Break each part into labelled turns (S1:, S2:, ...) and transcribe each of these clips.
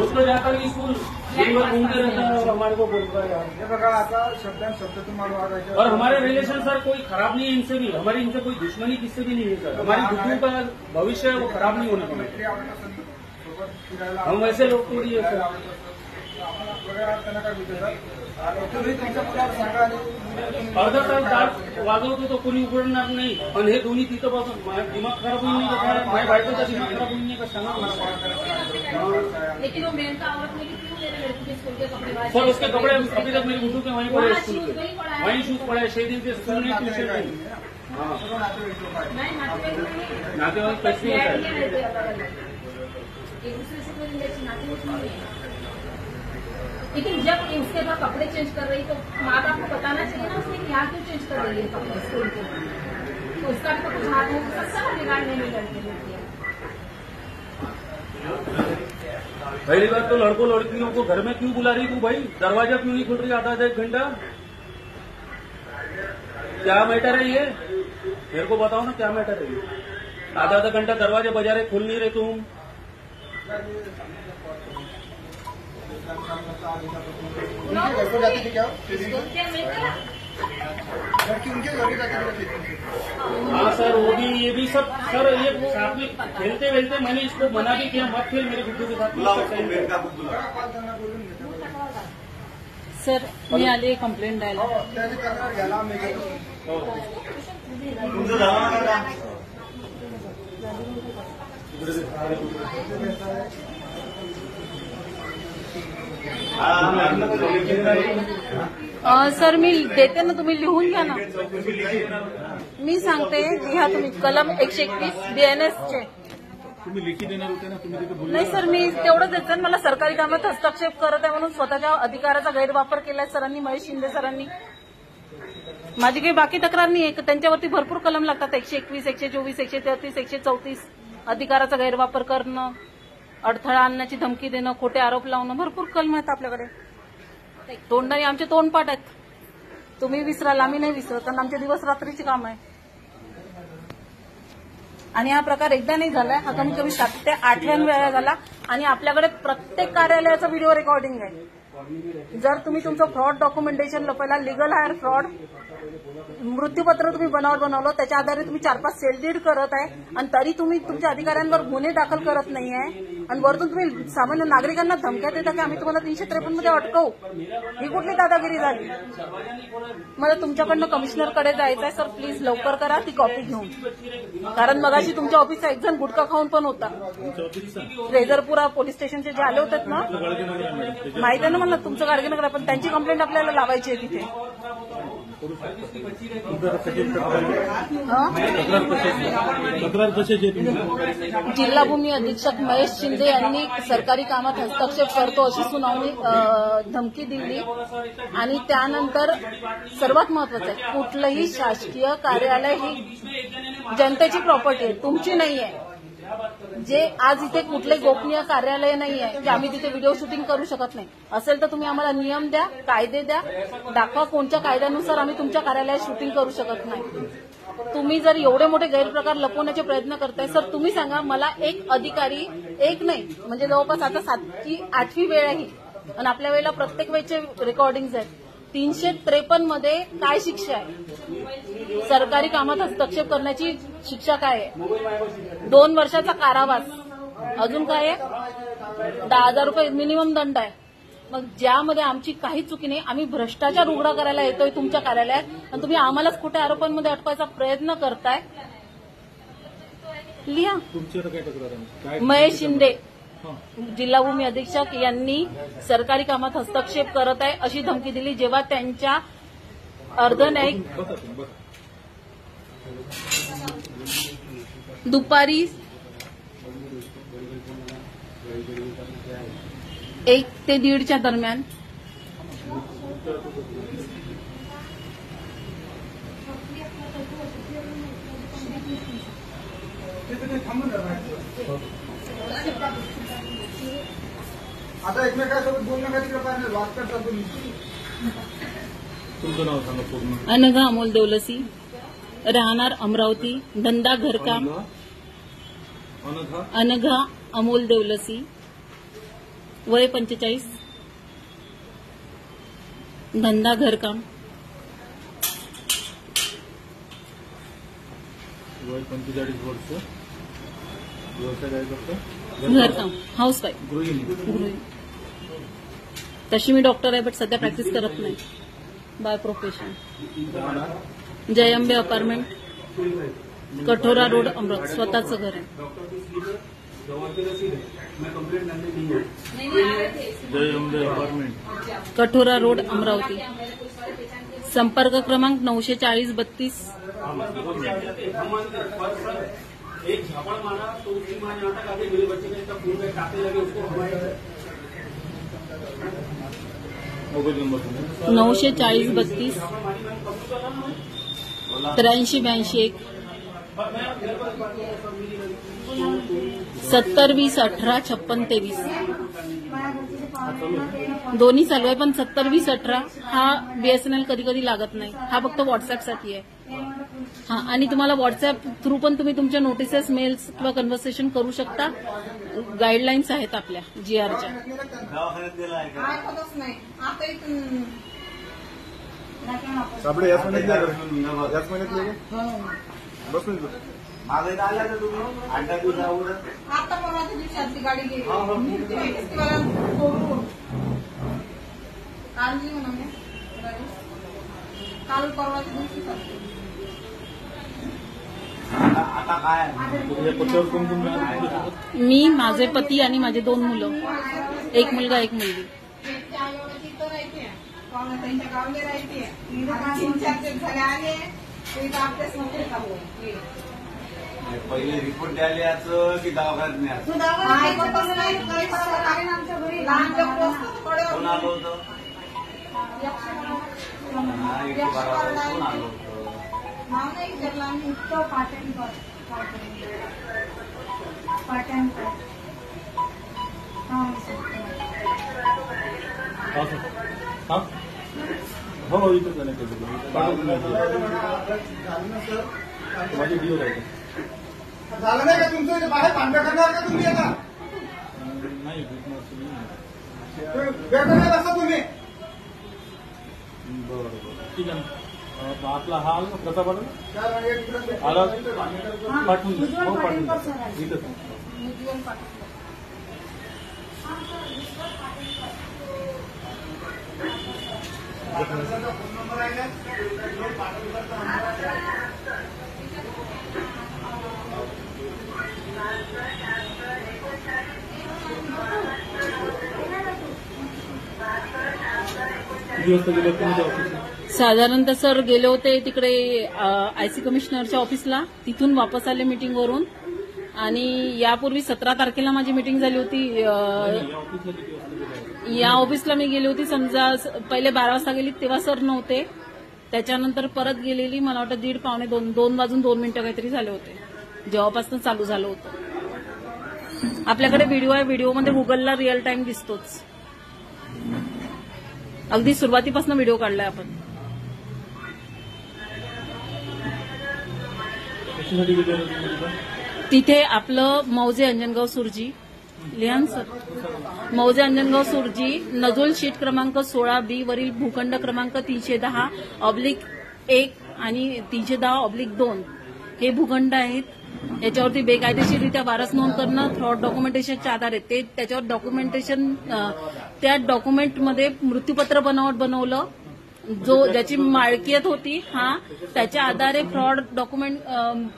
S1: उसको जाकर स्कूल घूमते रहता है और हमारे को बोलता है और हमारे रिलेशन सर कोई खराब नहीं है इनसे भी, हमारी इनसे कोई दुश्मनी किससे भी नहीं है सर। हमारी बुद्धू का भविष्य वो खराब नहीं होने पाए, हम वैसे लोग थोड़ी है सर। अर्धा तास दाट वाजवतो तो कोणी उघडणार नाही, पण हे दोन्ही तिथं बसून दिमाग खराब होईल नाही का, माझ्या बायकोचा दिमाग खराब होईल नाही का सांगा मला।
S2: लेकिन वो मेन का औरत ने क्यों मेरे लड़की के स्कूल के कपड़े वाले
S1: सर उसके कपड़े अभी तक मेरी बुद्धू के वहीं पड़े, स्कूल के वहीं शूज पड़े, 6 दिन से स्कूल नहीं, ट्यूशन नहीं। हाँ नातेवाईक कैसे
S2: एक दूसरे से कोई रिलेशन नाते नहीं है। लेकिन जब उसके बाद कपड़े चेंज कर रही तो माँ बाप को बताना चाहिए ना उसने यहाँ क्यों चेंज कर रही है कपड़े स्कूल के, तो उसका भी तो कुछ हाथ हो सकता है बिगाड़ने में लड़के।
S1: पहली बात तो लड़कों लड़कियों को घर में क्यों बुला रही तू भाई, दरवाजा क्यों नहीं खुल रही आधा आधा 1 घंटा, क्या मैटर है ये, मेरे को बताओ ना क्या मैटर है ये। आधा आधा घंटा दरवाजे बजा रहे, खुल नहीं रहे तुम।
S3: जाती थी क्या लड़की उनके घर जाती थी?
S1: हाँ सर वो भी ये भी सब सर, ये साथ में खेलते वेलते मैंने इसको मना भी किया मत खेल मेरे गुड्डू के साथ।
S2: सर मी आले कंप्लेंट द्यायला। सर मी देते ना, तुम्ही लिहून घ्या ना। मी सांगते लिहा तुम्ही, कलम 121 BNS चे
S4: तुम्ही लिखी देणार होते ना, तुम्ही तिथे बोलले
S2: नाही सर, मी तेवढंच देते, मला सरकारी कामात हस्तक्षेप करत आहे म्हणून स्वतःच्या अधिकाराचा गैरवापर केलाय सरांनी, महेश शिंदे सरांनी। माझी काही बाकी तक्रार नाही आहे, त्यांच्यावरती भरपूर कलम लागतात, 121, 124, 133, 134, अधिकाराचा गैरवापर करणं, अडथळा आणण्याची धमकी देणं, खोटे आरोप लावणं, भरपूर कलम आहेत आपल्याकडे। तोंडाने आमचे तोंडपाठ आहेत, तुम्ही विसराल आम्ही नाही विसरत, कारण आमचे दिवस रात्रीचे काम आहे। आणि हा प्रकार एकदा नाही झालाय, हा कमीत कमी 7 ते 8 वेळा झाला आणि आपल्याकडे प्रत्येक कार्यालयाचा व्हिडिओ रेकॉर्डिंग आहे। जर तुम्ही तुमचं फ्रॉड डॉक्युमेंटेशन लपवायला, लिगल हायर फ्रॉड, मृत्यूपत्र तुम्ही बनवलं, त्याच्या आधारे तुम्ही 4-5 सेलडीड करत आहे आणि तरी तुम्ही तुमच्या अधिकाऱ्यांवर गुन्हे दाखल करत नाहीये आणि वरतून तुम्ही सामान्य नागरिकांना धमक्या देता की आम्ही तुम्हाला 353 मध्ये अटकवू, ही कुठली दादागिरी झाली? मला तुमच्याकडनं कमिशनरकडे जायचं आहे सर, प्लीज लवकर करा ती कॉपी घेऊन, कारण मगाशी तुमच्या ऑफिसचा एक जण गुटखा खाऊन पण होता, रेजरपुरा पोलीस स्टेशनचे जे आले होते ना, माहिती आहे ना मला तुमचं गाडगेनगर, पण त्यांची कंप्लेंट आपल्याला लावायची आहे तिथे। जिल्हा भूमी अधीक्षक महेश शिंदे यांनी सरकारी कामात हस्तक्षेप करतो अशी सुनावणी धमकी दिली आणि त्यानंतर सर्वात महत्वाचं आहे, कुठलंही शासकीय कार्यालय ही जनतेची प्रॉपर्टी आहे, तुमची नाहीये। जे आज इथे कुठले गोपनीय कार्यालय नाही आहे जे आम्ही तिथे व्हिडिओ शूटिंग करू शकत नाही, असेल तर तुम्ही आम्हाला नियम द्या, कायदे द्या, दाखवा कोणत्या कायद्यानुसार आम्ही तुमच्या कार्यालयात शूटिंग करू शकत नाही। तुम्ही जर एवढे मोठे गैरप्रकार लपवण्याचे प्रयत्न करताय सर, तुम्ही सांगा मला, एक अधिकारी, एक नाही म्हणजे जवळपास आता 7 की 8वी वेळ आहे आणि आपल्या वेळेला प्रत्येक वेळचे रेकॉर्डिंग्ज आहेत। 353 मध्ये काय शिक्षा आहे? सरकारी कामात हस्तक्षेप करण्याची शिक्षा काय आहे? 2 वर्षाचा कारावास, अजून काय आहे? 10,000 रुपये मिनिमम दंड आहे। मग ज्यामध्ये आमची काही चुकी नाही, आम्ही भ्रष्टाचार उघडा करायला येतोय तुमच्या कार्यालयात आणि तुम्ही आम्हालाच खोट्या आरोपांमध्ये अटकवायचा प्रयत्न करताय। लिहा, महेश शिंदे जिल्हा भूमी अधीक्षक यांनी सरकारी कामात हस्तक्षेप करत आहे अशी धमकी दिली, जेव्हा त्यांच्या अर्धन्यायिक दुपारी 1 ते 1:30च्या दरम्यान
S3: आता एकमेकांसोबत बोलणं काही प्रकारे वाद करतात तुम्ही।
S4: तुमचं नाव सांगा पूर्ण।
S2: अनघा अमोल देवलसी, राहणार अमरावती, धंदा घरकाम,
S4: अनघा
S2: अनघा अमोल देवलसी, वय 45, धंदा घरकाम,
S4: वय 45 वर्ष, व्यवसाय काय करतो?
S2: घरकाम, हाऊसवाईफ,
S4: गृहिणी.
S2: गृहिणी. तशी मी डॉक्टर आहे, बट सध्या प्रॅक्टिस करत नाही बाय प्रोफेशन.
S4: राहणार
S2: जयंबे अपार्टमेंट, कठोरा रोड, अमरावती. स्वतःचं घर आहे.
S4: जय अंबे अपार्टमेंट.
S2: कठोरा रोड, अमरावती. संपर्क क्रमांक 94032.
S1: एक झापड़ मारा तो उसकी माँ यहाँ तक आगे मेरे बच्चे ने इसका खून में काटने लगे उसको हमारे
S4: मोबाईल नंबर तुम्ही
S2: 94032 8382 7020185623. दोन्ही चालू आहे, पण 702018 हा बीएसएनएल कधी कधी लागत नाही. हा फक्त व्हॉट्सअपसाठी आहे. हा, आणि तुम्हाला व्हॉट्सअप थ्रू पण तुम्ही तुमच्या नोटिसेस, मेल्स किंवा कन्व्हर्सेशन करू शकता. गाईडलाईन्स आहेत आपल्या जीआरच्या.
S3: ऐकतच नाही. आता इथून
S5: सापडे याच महिन्यात याच महिन्यात बस नाही
S3: मागे आला तर तुम्ही 8 दिवस अगोदर आता परवाच्या दिवसाची गाडी गेली काल जी म्हणा काल परवाच्या दिवशी आता काय
S4: या पत्त्यावर कोण कोण मिळालं?
S2: मी, माझे पती आणि माझे 2 मुलं, एक मुलगा एक मुलगी.
S3: त्यांच्या गावले राहते 3-4 दिवस झाले आले अभ्यास नव्हते चालू.
S5: पहिले रिपोर्ट द्यायला याचं की दवाखान्यात कोण आलं होतं? कोण आलं होतं?
S3: नाव नाही विचारलं आम्ही इतकं पाटण
S4: हा? हो इथं जाण्याचं माझी डिओ राहते.
S3: झालं नाही का तुमचं इथे बाहेर भांडण करणार का तुम्ही आता
S4: नाही भेटणार तुम्ही.
S3: भेटणार असं तुम्ही
S4: बरं ठीक आहे. आपला हा आला कसा पाठवला? आला पाठवून द्या. हो पाठवून द्या. इथंच किती वाजता गेले तुम्ही ऑफिसला?
S2: साधारणतः सर गेले होते तिकडे आयसी कमिशनरच्या ऑफिसला. तिथून वापस आले मीटिंगवरून. आणि यापूर्वी 17 तारखेला माझी मीटिंग झाली होती.
S4: या ऑफिसला किती वाजता गेले?
S2: या ऑफिसला मी गेली होती, समजा पहिले 12 वाजता गेली तेव्हा सर नव्हते. त्याच्यानंतर परत गेलेली, मला वाटतं 1:30 पावणे 2 वाजून 2 मिनिटं काहीतरी झाले होते जेव्हापासून चालू झालं होतं. आपल्याकडे व्हिडिओ आहे, व्हिडिओमध्ये गुगलला रिअल टाइम दिसतोच. अगदी सुरुवातीपासून व्हिडिओ काढलाय आपण.
S4: कशासाठी गेले होते तुम्ही तिथं?
S2: तिथे आपलं मौजे अंजनगाव सुरजी, लिहान सर, मौजे अंजनगाव सुरजी, नजोल शीट क्रमांक 16B वरील भूखंड क्रमांक 310/1 आणि 310/2 हे भूखंड आहेत. याच्यावरती बेकायदेशीररित्या वारस नोंद करणं, फ्रॉड डॉक्युमेंटेशनच्या आधारे ते त्याच्यावर डॉक्युमेंटेशन, त्या डॉक्युमेंटमध्ये मृत्यूपत्र बनावट बनवलं, ज्याची मालकीयत होती त्याच्या आधारे फ्रॉड डॉक्युमेंट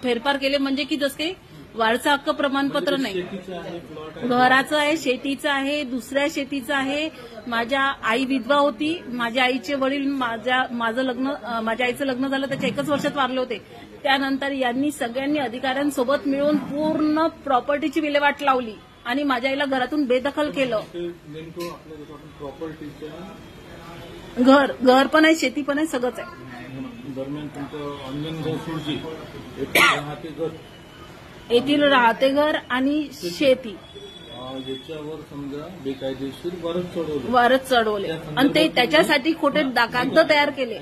S2: फेरफार केले. म्हणजे की जसं काही वारसा हक्क प्रमाणपत्र नाही,
S4: शेतीचं आहे, प्लॉट आहे.
S2: घराचं आहे, शेतीचं आहे, दुसऱ्या शेतीचं आहे. माझ्या आई विधवा होती. माझ्या आईचे वडील माझ्या आईचं लग्न झालं त्याच्या 1 वर्षात वारले होते. त्यानंतर यांनी सगळ्यांनी अधिकाऱ्यांसोबत मिळून पूर्ण प्रॉपर्टीची विल्हेवाट लावली आणि माझ्या आईला घरातून बेदखल केलं.
S4: ते नेमकं आपल्या देशातून प्रॉपर्टीच्या
S2: घर पण आहे, शेती पण आहे, सगळंच आहे.
S4: दरम्यान तुमचं अंजनगाव सुरजी
S2: येथील राहते घर आणि शेती
S4: याच्यावर समजा बेकायदेशीर
S2: वारस चढवले आणि ते त्याच्यासाठी खोटे कागद तयार केले.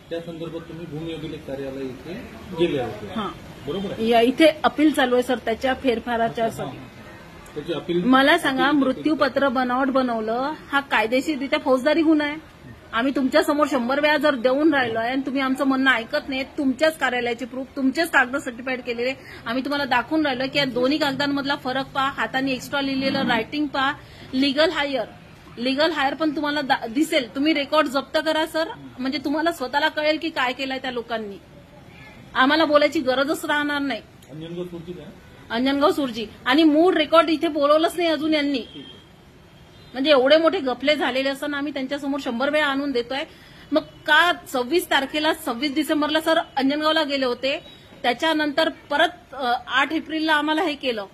S4: त्या संदर्भात तुम्ही भूमी अभिलेख कार्यालय इथे गेले होते.
S2: हां.
S4: बरोबर आहे.
S2: या इथे अपील चालू आहे सर त्याच्या फेरफाराच्या साठी.
S4: त्याची अपील
S2: मला सांगा, मृत्यूपत्र बनावट बनवलं हा कायदेशीररित्या फौजदारी गुन्हा आहे. आम्ही तुमच्या समोर 100 वेळा जर देऊन राहिलोय आणि तुम्ही आमचं म्हणणं ऐकत नाही, तुमच्याच कार्यालयाचे प्रूफ, तुमचेच कागद सर्टिफाईड केलेले आम्ही तुम्हाला दाखवून राहिलो की या दोन्ही कागदांमधला फरक पहा, हाताने एक्स्ट्रा लिहिलेलं रायटिंग पहा, लिगल हायर पण तुम्हाला दिसेल. तुम्ही रेकॉर्ड जप्त करा सर, म्हणजे तुम्हाला स्वतःला कळेल की काय केलंय त्या लोकांनी. आम्हाला बोलायची गरजच राहणार नाही. अंजनगाव सुरजी आणि मूळ रेकॉर्ड इथे बोलवलंच नाही अजून यांनी. म्हणजे एवढे मोठे गफले झालेले असताना आम्ही त्यांच्यासमोर 100 वेळा आणून देतोय. मग का 26 डिसेंबरला सर अंजनगावला गेले होते, त्याच्यानंतर परत 8 एप्रिलला आम्हाला हे केलं.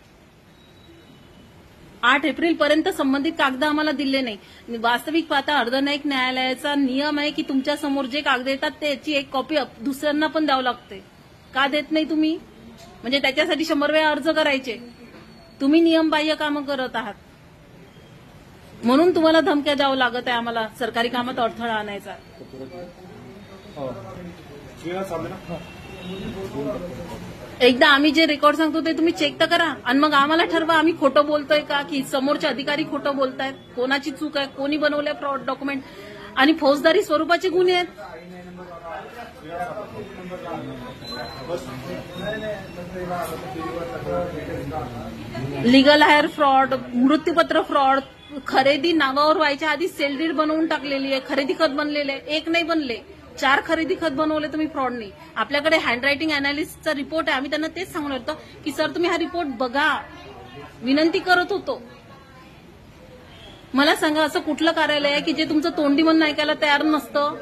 S2: 8 एप्रिलपर्यंत संबंधित कागद आम्हाला दिले नाही. वास्तविक पाहता अर्धन्यायिक न्यायालयाचा नियम आहे की तुमच्या समोर जे कागद येतात त्याची एक कॉपी दुसऱ्यांना पण द्यावं लागते. का देत नाही तुम्ही? म्हणजे त्याच्यासाठी 100 वेळा अर्ज करायचे. तुम्ही नियमबाह्य कामं करत आहात म्हणून तुम्हाला धमक्या द्यावं लागत आहे आम्हाला सरकारी कामात अडथळा आणायचा. एकदा आम्ही जे रेकॉर्ड सांगतो ते तुम्ही चेक तर करा आणि मग आम्हाला ठरवा आम्ही खोटं बोलतोय का की समोरचे अधिकारी खोटं बोलतायत, कोणाची चूक आहे, कोणी बनवलंय फ्रॉड डॉक्युमेंट. आणि फौजदारी स्वरूपाचे गुन्हे आहेत. लीगल हायर फ्रॉड, मृत्यूपत्र फ्रॉड, खरेदी नावावर व्हायच्या आधी सेल डीड बनवून टाकलेली आहे, खरेदी खत बनलेले आहे. एक नाही बनले, 4 खरेदी खत बनवले तुम्ही फ्रॉडनी. आपल्याकडे हँडरायटिंग अनालिसिसचा रिपोर्ट आहे. आम्ही त्यांना तेच सांगणार होतो की सर तुम्ही हा रिपोर्ट बघा, विनंती करत होतो. मला सांगा असं कुठलं कार्यालय आहे की जे तुमचं तोंडी म्हणून ऐकायला तयार नसतं?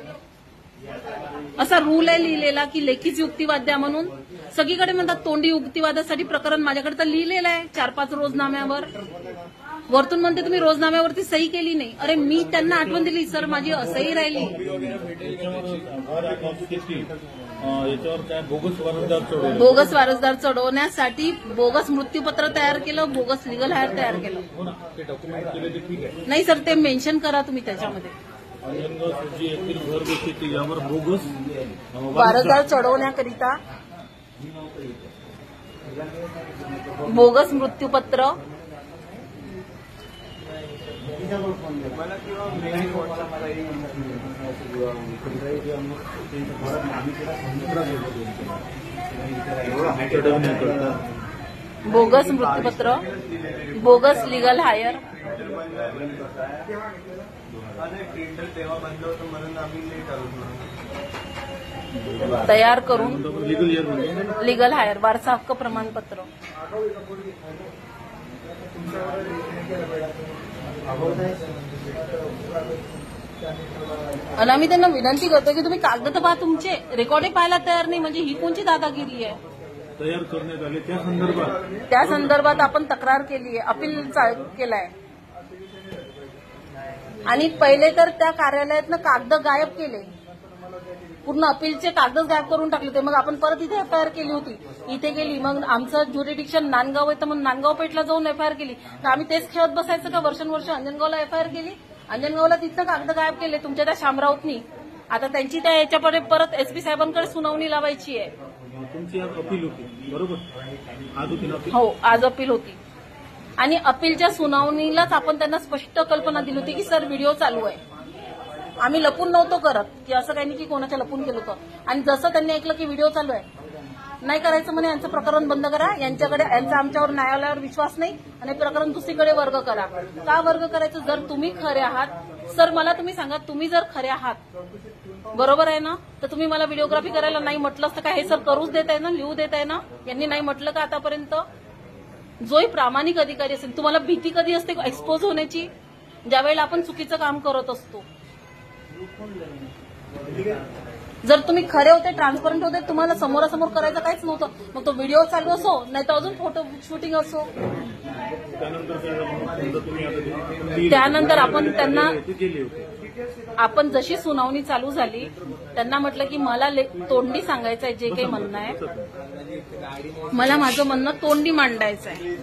S2: असा रूल आहे लिहिलेला की लेखीच युक्तिवाद द्या म्हणून. सगळीकडे म्हणतात तोंडी युक्तिवादासाठी प्रकरण. माझ्याकडे तर लिहिलेलं आहे 4-5 रोजनाम्यावर. वरतून म्हणते तुम्ही रोजनाम्यावरती सही केली नाही. अरे मी त्यांना आठवण दिली सर माझी असही राहिली.
S4: याच्यावर काय
S2: बोगस वारसदार चढवण्यासाठी बोगस मृत्यूपत्र तयार केलं, बोगस लिगल हायर तयार केलं.
S4: डॉक्युमेंट केले ते ठीक आहे.
S2: नाही सर ते मेन्शन करा तुम्ही त्याच्यामध्ये.
S4: अंजनगाव सुरजी येथील घरगुती यावर बोगस
S2: वारसदार चढवण्याकरिता बोगस मृत्यूपत्र बोगस मृत्यूपत्र, बोगस लिगल हायर तयार करून लिगल हायर वारसा हक्क प्रमाणपत्र. आणि आम्ही त्यांना विनंती करतो की तुम्ही कागद तर पहा, तुमचे रेकॉर्डिंग पाहायला तयार नाही म्हणजे ही कोणची दादागिरी आहे?
S4: तयार करण्यात आले
S2: त्या संदर्भात आपण तक्रार केली आहे, अपील केलाय. आणि पहिले तर त्या कार्यालयातनं कागद गायब केले, पूर्ण अपीलचे कागदच गायब करून टाकले होते. मग आपण परत इथे एफआयआर केली होती, इथे गेली. मग आमचं ज्युरिडिक्शन नांदगाव आहे तर मग नांदगाव पेठला जाऊन एफआयआर केली. तर आम्ही तेच खेळत बसायचं का? वर्षानुवर्ष अंजनगावला एफआयआर केली, अंजनगावला तिथं कागद गायब केले तुमच्या त्या शामरावतनी. आता त्यांची त्या याच्याकडे परत एसपी साहेबांकडे सुनावणी लावायची आहे.
S4: तुमची आज अपील होती बरोबर? आज होती ना?
S2: हो आज अपील होती. आणि अपीलच्या सुनावणीलाच आपण त्यांना स्पष्ट कल्पना दिली होती की सर व्हिडिओ चालू आहे. आम्ही लपून नव्हतो करत की असं काही नाही की कोणाच्या लपून केलं होतं. आणि जसं त्यांनी ऐकलं की व्हिडिओ चालू आहे, नाही करायचं म्हणे, यांचं प्रकरण बंद करा, यांचा आमच्यावर न्यायालयावर विश्वास नाही आणि प्रकरण दुसरीकडे वर्ग करा. का वर्ग करायचं? जर तुम्ही खरे आहात सर, मला तुम्ही सांगा, तुम्ही जर खरे आहात बरोबर आहे ना, तर तुम्ही मला व्हिडिओग्राफी करायला नाही म्हटलं असतं का? हे सर करूच देत आहे ना, लिहू देत आहे ना, यांनी नाही म्हटलं का आतापर्यंत? जोही प्रामाणिक अधिकारी असेल, तुम्हाला भीती कधी असते एक्सपोज होण्याची? ज्यावेळेला आपण चुकीचं काम करत असतो. जर तुम्ही खरे होते, ट्रान्सपरंट होते, तुम्हाला समोरासमोर करायचं काहीच नव्हतं. मग तो व्हिडिओ चालू असो नाही तर अजून फोटो शूटिंग असो. त्यानंतर आपण त्यांना, आपण जशी सुनावणी चालू झाली त्यांना म्हटलं की मला तोंडी सांगायचं आहे, जे काही म्हणणं आहे मला माझं म्हणणं तोंडी मांडायचं आहे.